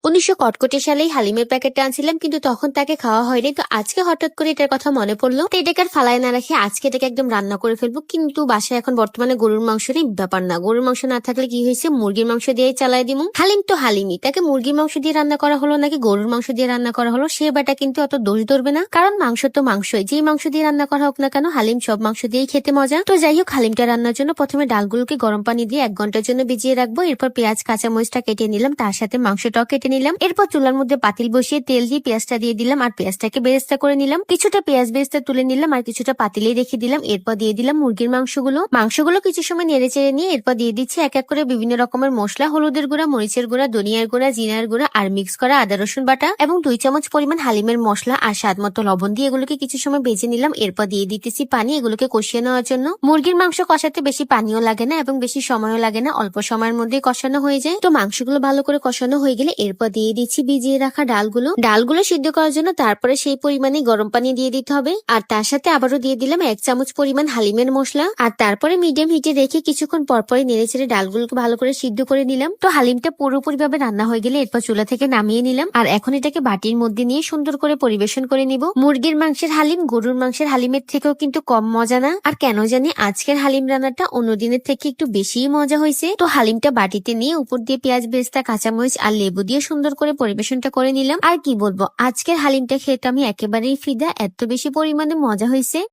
1900 সালেই হালিমের প্যাকেটটা আনছিলাম, কিন্তু তখন তাকে খাওয়া হয়নি। তো আজকে হঠাৎ করে এটার কথা মনে পড়লো, তো এটাকে আর ফালায় না রাখে আজকে এটাকে একদম রান্না করে ফেলবো। কিন্তু বাসায় এখন বর্তমানে গরুর মাংস নেই, ব্যাপার না, গরুর মাংস না থাকলে কি হয়েছে, মুরগির মাংস দিয়েই চালাই দিমু। হালিম তো হালিমই, তাকে মুরগির মাংস দিয়ে রান্না করা হলো নাকি গরুর মাংস দিয়ে রান্না করা হলো সে ব্যাটা কিন্তু অত দোষ ধরবে না, কারণ মাংস তো মাংসই, যেই মাংস দিয়ে রান্না করা হোক না কেন হালিম সব মাংস দিয়েই খেতে মজা। তো যাই হোক, হালিমটা রান্নার জন্য প্রথমে ডালগুলোকে গরম পানি দিয়ে 1 ঘন্টার জন্য ভিজিয়ে রাখবো। এরপর পেঁয়াজ কাঁচা মরিচটা কেটে নিলাম, তার সাথে মাংসটাও কেটে নিলাম। এরপর চুলার মধ্যে পাতিল বসিয়ে তেল দিয়ে পেঁয়াজটা দিয়ে দিলাম আর পেঁয়াজটাকে বেরেস্তা করে নিলাম। কিছুটা পেঁয়াজ বেরেস্তা তুলে নিলাম আর কিছুটা পাতিলে রেখে দিলাম। এরপর দিয়ে দিলাম মুরগির মাংসগুলো কিছু সময় নেড়ে চেড়ে নিয়ে এরপর দিয়ে দিচ্ছি এক এক করে বিভিন্ন রকমের মশলা, হলুদের গুঁড়া, মরিচের গুঁড়া, ধনিয়ার গুঁড়া, জিরার গুঁড়া আর মিক্স করা আদা রসুন বাটা এবং 2 চামচ পরিমাণ হালিমের মশলা আর স্বাদ মতো লবণ দিয়ে এগুলোকে কিছু সময় ভেজে নিলাম। এরপর দিয়ে দিতেছি পানি এগুলোকে কষিয়ে নেওয়ার জন্য। মুরগির মাংস কষাতে বেশি পানিও লাগে না এবং বেশি সময়ও লাগে না, অল্প সময়ের মধ্যে কষানো হয়ে যায়। তো মাংসগুলো ভালো করে কষানো হয়ে গেলে এরপর দিয়ে দিচ্ছি ভিজিয়ে রাখা ডালগুলো সিদ্ধ করার জন্য। তারপরে সেই পরিমাণে গরম পানি দিয়ে দিতে হবে আর তার সাথে আবারও দিয়ে দিলাম 1 চামচ পরিমাণ হালিমের মশলা আর তারপরে মিডিয়াম হিটে রেখে কিছুক্ষণ পরপরই নেড়ে ছেড়ে ডালগুলোকে ভালো করে সিদ্ধ করে নিলাম। তো হালিমটা পুরোপুরি ভাবে রান্না হয়ে গেলে এরপর চুলা থেকে নামিয়ে নিলাম আর এখন এটাকে বাটির মধ্যে নিয়ে সুন্দর করে পরিবেশন করে নিব। মুরগির মাংসের হালিম গরুর মাংসের হালিমের থেকেও কিন্তু কম মজা না, আর কেন জানি আজকের হালিম রান্নাটা অন্যদিনের থেকে একটু বেশি মজা হয়েছে। তো হালিমটা বাটিতে নিয়ে উপর দিয়ে পেঁয়াজ বেরেস্তা, কাঁচামরিচ আর লেবু দিয়ে সুন্দর করে পরিবেশনটা করে নিলাম। আর কি বলবো, আজকের হালিমটা খেতে আমি একেবারেই ফিদা, এত বেশি পরিমাণে মজা হয়েছে।